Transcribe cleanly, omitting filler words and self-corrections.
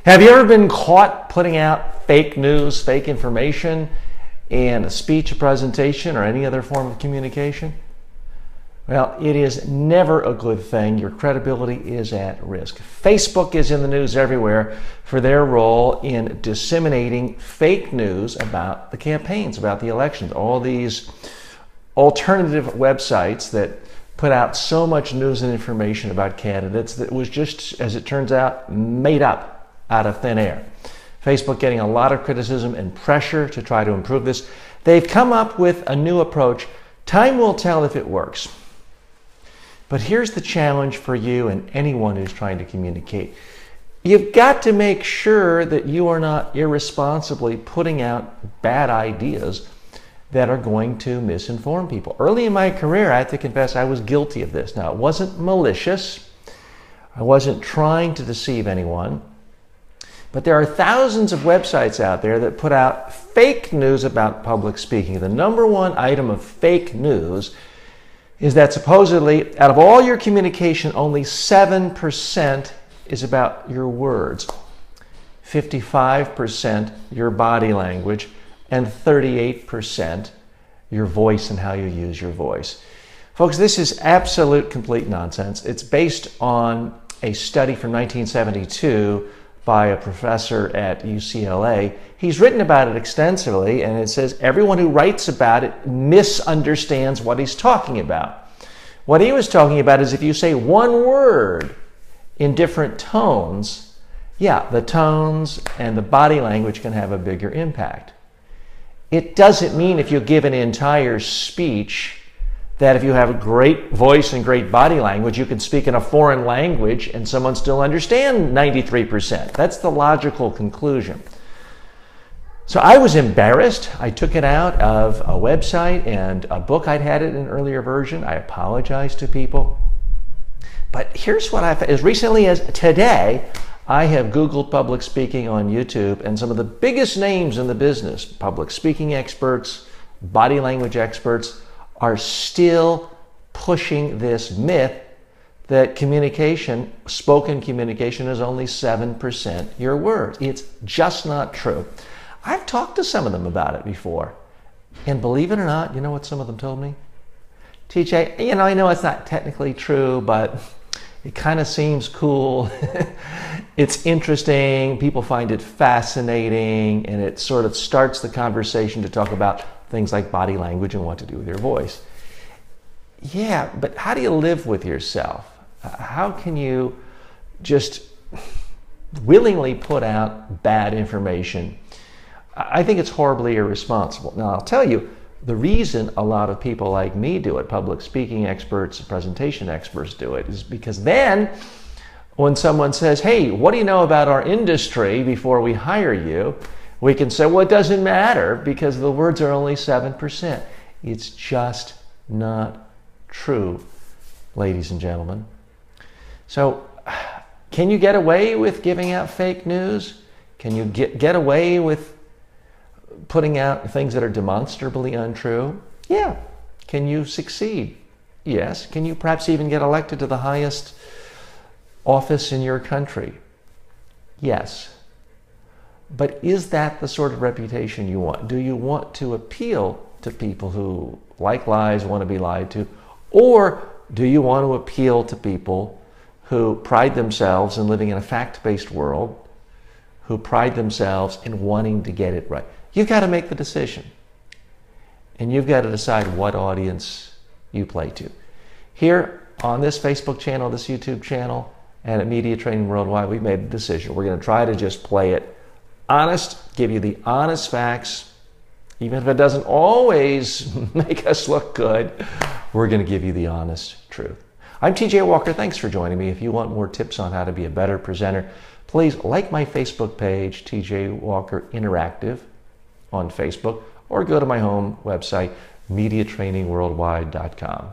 Have you ever been caught putting out fake news, fake information in a speech, a presentation, or any other form of communication? Well, it is never a good thing. Your credibility is at risk. Facebook is in the news everywhere for their role in disseminating fake news about the campaigns, about the elections. All these alternative websites that put out so much news and information about candidates that was just, as it turns out, made up out of thin air. Facebook getting a lot of criticism and pressure to try to improve this. They've come up with a new approach. Time will tell if it works. But here's the challenge for you and anyone who's trying to communicate. You've got to make sure that you are not irresponsibly putting out bad ideas that are going to misinform people. Early in my career, I have to confess, I was guilty of this. Now, it wasn't malicious. I wasn't trying to deceive anyone. But there are thousands of websites out there that put out fake news about public speaking. The number one item of fake news is that supposedly, out of all your communication, only 7% is about your words, 55% your body language, and 38% your voice and how you use your voice. Folks, this is absolute, complete nonsense. It's based on a study from 1972 by a professor at UCLA. He's written about it extensively, and it says everyone who writes about it misunderstands what he's talking about. What he was talking about is if you say one word in different tones, yeah, the tones and the body language can have a bigger impact. It doesn't mean if you give an entire speech that if you have a great voice and great body language, you can speak in a foreign language and someone still understand 93%. That's the logical conclusion. So I was embarrassed. I took it out of a website and a book. I'd had it in an earlier version. I apologized to people. But here's what I found. As recently as today, I have Googled public speaking on YouTube, and some of the biggest names in the business, public speaking experts, body language experts, are still pushing this myth that communication, spoken communication, is only 7% your words. It's just not true. I've talked to some of them about it before, and believe it or not, you know what some of them told me? TJ, I know it's not technically true, but it kind of seems cool. It's interesting. People find it fascinating, and it sort of starts the conversation to talk about things like body language and what to do with your voice. Yeah, but how do you live with yourself? How can you just willingly put out bad information? I think it's horribly irresponsible. Now, I'll tell you, the reason a lot of people like me do it, public speaking experts, presentation experts do it, is because then when someone says, hey, what do you know about our industry before we hire you? We can say, well, it doesn't matter because the words are only 7%. It's just not true, ladies and gentlemen. So can you get away with giving out fake news? Can you get away with putting out things that are demonstrably untrue? Yeah. Can you succeed? Yes. Can you perhaps even get elected to the highest office in your country? Yes. But is that the sort of reputation you want? Do you want to appeal to people who like lies, want to be lied to? Or do you want to appeal to people who pride themselves in living in a fact-based world, who pride themselves in wanting to get it right? You've got to make the decision. And you've got to decide what audience you play to. Here on this Facebook channel, this YouTube channel, and at Media Training Worldwide, we've made a decision. We're going to try to just play it honest, give you the honest facts. Even if it doesn't always make us look good, we're going to give you the honest truth. I'm TJ Walker. Thanks for joining me. If you want more tips on how to be a better presenter, please like my Facebook page, TJ Walker Interactive on Facebook, or go to my home website, MediaTrainingWorldwide.com.